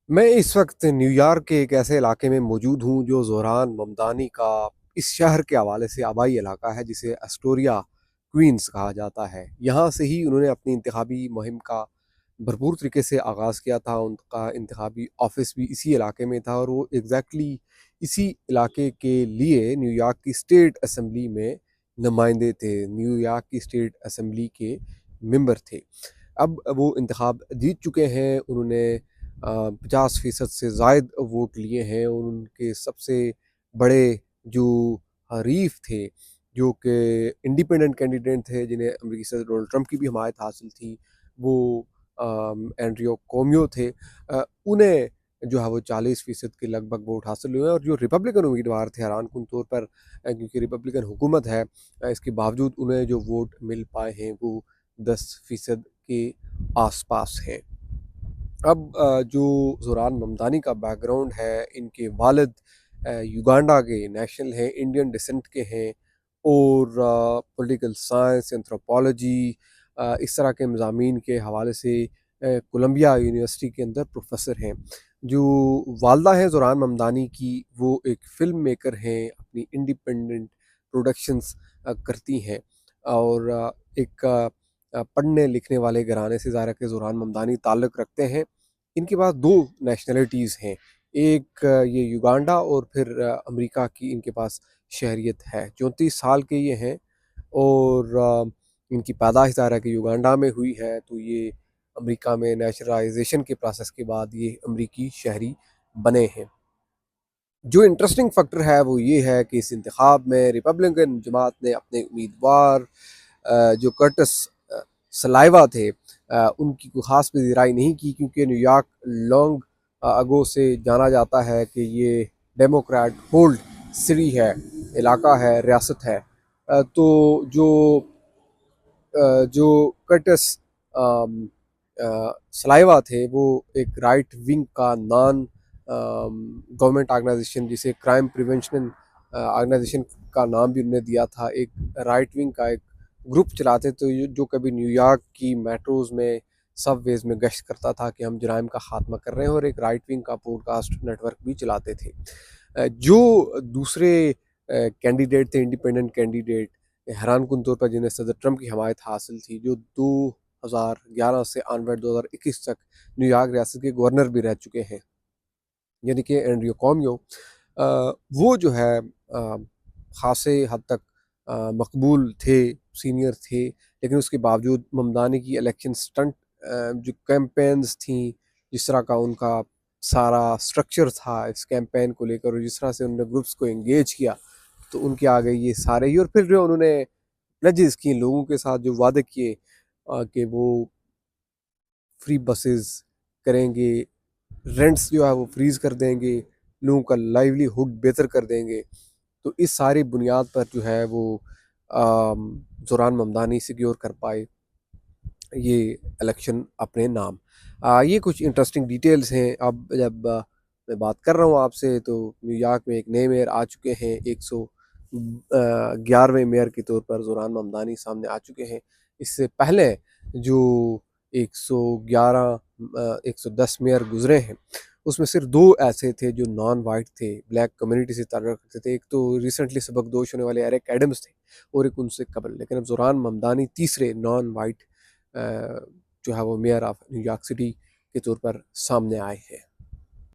میں اس وقت new York کے ایک ایسے علاقے میں موجود ہوں جو زہران ممدانی کا اس شہر کے حوالے سے آبائی علاقہ ہے، جسے اسٹوریا کوئنز کہا جاتا ہے۔ یہاں سے ہی انہوں نے اپنی انتخابی مہم کا بھرپور طریقے سے آغاز کیا تھا۔ ان کا انتخابی آفس بھی اسی علاقے میں تھا، اور وہ ایگزیکٹلی اسی علاقے کے لیے نیو یارک کی اسٹیٹ اسمبلی میں نمائندے تھے، نیو یارک کی اسٹیٹ اسمبلی کے ممبر تھے۔ اب وہ انتخاب جیت چکے ہیں، انہوں نے 50% سے زائد ووٹ لیے ہیں، اور ان کے سب سے بڑے جو حریف تھے، جو کہ انڈیپینڈنٹ کینڈیڈیٹ تھے، جنہیں امریکی صدر ڈونلڈ ٹرمپ کی بھی حمایت حاصل تھی، وہ اینڈریو کومیو تھے۔ انہیں جو ہے وہ 40% کے لگ بھگ ووٹ حاصل ہوئے، اور جو ریپبلکن امیدوار تھے حیران کن طور پر، کیونکہ ریپبلکن حکومت ہے، اس کے باوجود انہیں جو ووٹ مل پائے ہیں وہ 10% کے آس پاس ہیں۔ اب جو زہران ممدانی کا بیک گراؤنڈ ہے، ان کے والد یوگانڈا کے نیشنل ہیں، انڈین ڈسنٹ کے ہیں، اور پولیٹیکل سائنس، اینتھروپولوجی، اس طرح کے مضامین کے حوالے سے کولمبیا یونیورسٹی کے اندر پروفیسر ہیں۔ جو والدہ ہیں زہران ممدانی کی، وہ ایک فلم میکر ہیں، اپنی انڈیپینڈنٹ پروڈکشنز کرتی ہیں، اور ایک پڑھنے لکھنے والے گھرانے سے ظاہر ہے کہ زہران ممدانی تعلق رکھتے ہیں۔ ان کے پاس 2 نیشنلٹیز ہیں، ایک یہ یوگانڈا، اور پھر امریکہ کی ان کے پاس شہریت ہے۔ 34 سال کے یہ ہیں، اور ان کی پیدائش ظاہر ہے کہ یوگانڈا میں ہوئی ہے، تو یہ امریکہ میں نیچرلائزیشن کے پروسیس کے بعد یہ امریکی شہری بنے ہیں۔ جو انٹرسٹنگ فیکٹر ہے وہ یہ ہے کہ اس انتخاب میں ریپبلکن جماعت نے اپنے امیدوار جو کرٹس سلائیوا تھے، ان کی کوئی خاص پذیرائی نہیں کی، کیونکہ نیو یارک لانگ اگو سے جانا جاتا ہے کہ یہ ڈیموکریٹ ہولڈ سٹی ہے، علاقہ ہے، ریاست ہے۔ تو جو کرٹس سلائیوا تھے، وہ ایک رائٹ ونگ کا نان گورنمنٹ آرگنائزیشن، جسے کرائم پریونشن آرگنائزیشن کا نام بھی انہوں نے دیا تھا، ایک رائٹ ونگ کا ایک گروپ چلاتے تو جو کبھی نیو یارک کی میٹروز میں، سب ویز میں گشت کرتا تھا کہ ہم جرائم کا خاتمہ کر رہے ہیں، اور ایک رائٹ ونگ کا پوڈ کاسٹ نیٹ ورک بھی چلاتے تھے۔ جو دوسرے کینڈیڈیٹ تھے، انڈیپینڈنٹ کینڈیڈیٹ، حیران کن طور پر جنہیں صدر ٹرمپ کی حمایت حاصل تھی، جو 2011 سے آنورڈ 2021 تک نیو یارک ریاست کے گورنر بھی رہ چکے ہیں، یعنی کہ اینڈریو کومیو، وہ جو ہے خاصے حد تک مقبول تھے، سینئر تھے، لیکن اس کے باوجود ممدانی کی الیکشن سٹنٹ جو کیمپینز تھیں، جس طرح کا ان کا سارا سٹرکچر تھا اس کیمپین کو لے کر، اور جس طرح سے انہوں نے گروپس کو انگیج کیا، تو ان کے آگے یہ سارے ہی۔ اور پھر جو انہوں نے پلیجز کی لوگوں کے ساتھ، جو وعدے کیے کہ وہ فری بسز کریں گے، رینٹس جو ہے وہ فریز کر دیں گے، لوگوں کا لائیولی ہوڈ بہتر کر دیں گے، تو اس ساری بنیاد پر جو ہے وہ زہران ممدانی سیکیور کر پائے یہ الیکشن اپنے نام۔ یہ کچھ انٹرسٹنگ ڈیٹیلز ہیں۔ اب جب میں بات کر رہا ہوں آپ سے، تو نیو یارک میں ایک نئے میئر آ چکے ہیں، 111ویں میئر کے طور پر زہران ممدانی سامنے آ چکے ہیں۔ اس سے پہلے جو 110 میئر گزرے ہیں، اس میں صرف 2 ایسے تھے جو نان وائٹ تھے، بلیک کمیونٹی سے تعلق رکھتے تھے۔ ایک تو ریسنٹلی سبکدوش ہونے والے ایرک ایڈمز تھے، اور ایک ان سے قبل، لیکن اب زہران ممدانی تیسرے نان وائٹ جو ہے وہ measure of new York city کے طور پر سامنے آئے ہیں۔